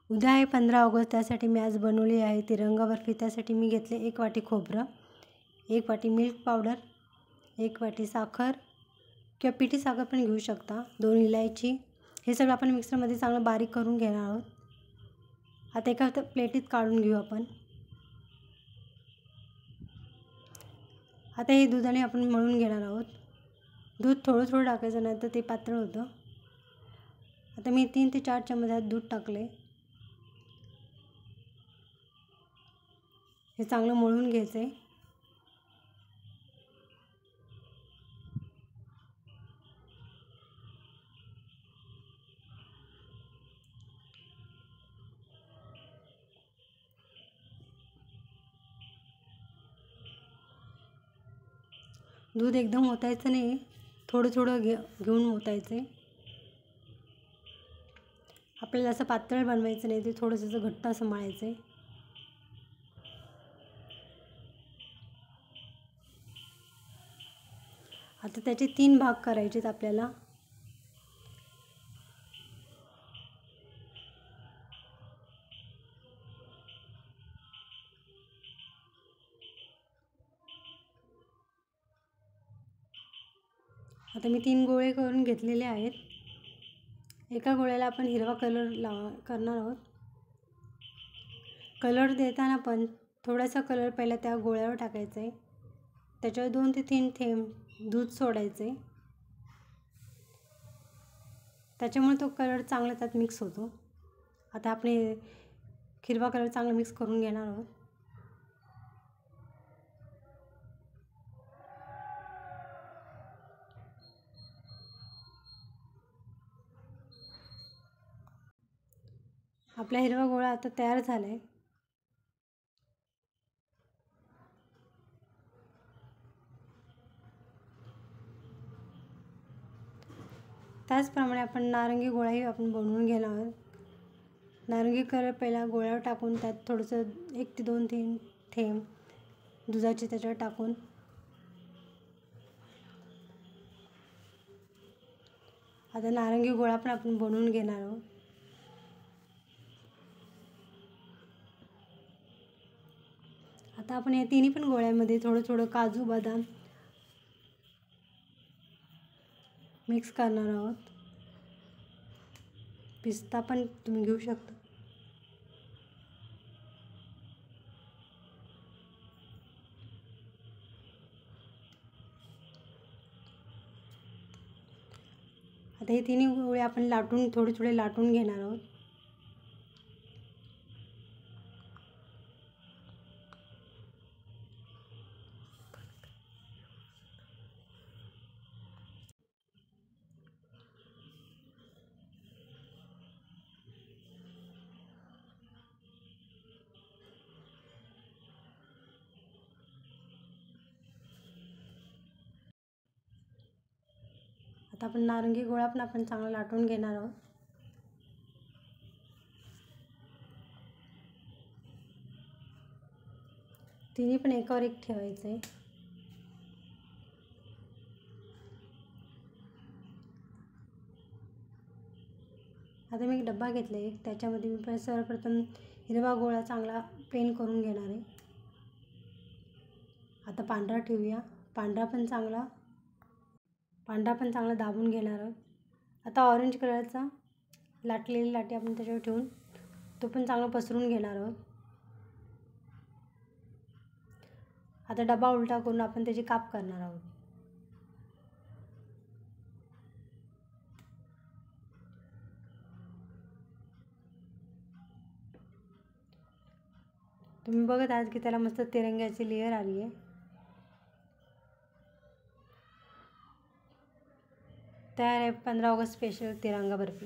उद्या आहे 15 ऑगस्ट, त्यासाठी मी आज बनवली आहे तिरंगा बर्फी। त्यासाठी मी घेतले 1 वाटी खोबरं, 1 वाटी मिल्क पावडर, 1 वाटी साखर किंवा पिठी साखर पण घेऊ शकता, 2 इलायची। हे सगळं आपण मिक्सरमध्ये चांगलं बारीक करून घेणार आहोत। आता एका प्लेटीत काढून घेऊ आपण। आता हे दुधाने आपण मळून घेणार आहोत। दूध थोडं थोडं टाकायचं, नाही तर ते पातळ होतं। आता मी 3 ते 4 चमच दूध टाकले। हे चांगलं मळून घ्यायचं आहे। दूध एकदम ओतायचं नाही, थोडं थोडं घेऊन ओतायचं आहे। आपल्याला असं पातळ बनवायचं नाही, ते थोडंसं घट्ट असं मळायचं आहे। आता त्याचे 3 भाग करायचे आहेत आपल्याला। आता मी 3 गोळे करून घेतलेले आहेत। एका गोळ्याला आपण हिरवा कलर करणार आहोत। कलर देताना पण थोडासा कलर पहिला त्या गोळ्यावर टाकायचा आहे, त्याच्यावर 2 ते 3 थेंब दूध सोडायचे, त्याच्यामुळे तो कलर चांगला त्यात मिक्स होतो। आता आपण हिरवा कलर चांगला मिक्स करून घेणार आहोत। आपला हिरवा गोळा आता तयार झाला आहे। त्याचप्रमाणे आपण नारंगी गोळाही आपण बनवून घेणार आहोत। नारंगी कलर पहिला गोळ्यावर टाकून त्यात थोडंसं 1 ते 2 थेंब दुधाचे त्याच्यावर टाकून आता नारंगी गोळा पण आपण बनवून घेणार आहोत। आता आपण या तिन्ही पण गोळ्यामध्ये थोडं थोडं काजू बदाम मिक्स करणार आहोत। पिस्ता पण तुम्ही घेऊ शकता। आता हे तिन्ही गोळे आपण लाटून थोडे थोडे लाटून घेणार आहोत। आता आपण नारंगी गोळा पण आपण चांगला लाटून घेणार आहोत। तिन्ही पण एकावर एक ठेवायचं आहे। आता मी एक डब्बा घेतला आहे, त्याच्यामध्ये मी सर्वप्रथम हिरवा गोळा चांगला प्लेन करून घेणार आहे। आता पांढरा ठेवूया, पांढरा पण चांगला दाबून घेणार आहोत। आता ऑरेंज कलरचा लाटलेली लाटी आपण त्याच्यावर ठेवून तो पण चांगला पसरून घेणार आहोत। आता डबा उलटा करून आपण त्याचे काप करणार आहोत। तुम्ही बघत आहात की त्याला मस्त तिरंग्याची लेयर आली आहे। तयार आहे 15 ऑगस्ट स्पेशल तिरंगा बर्फी।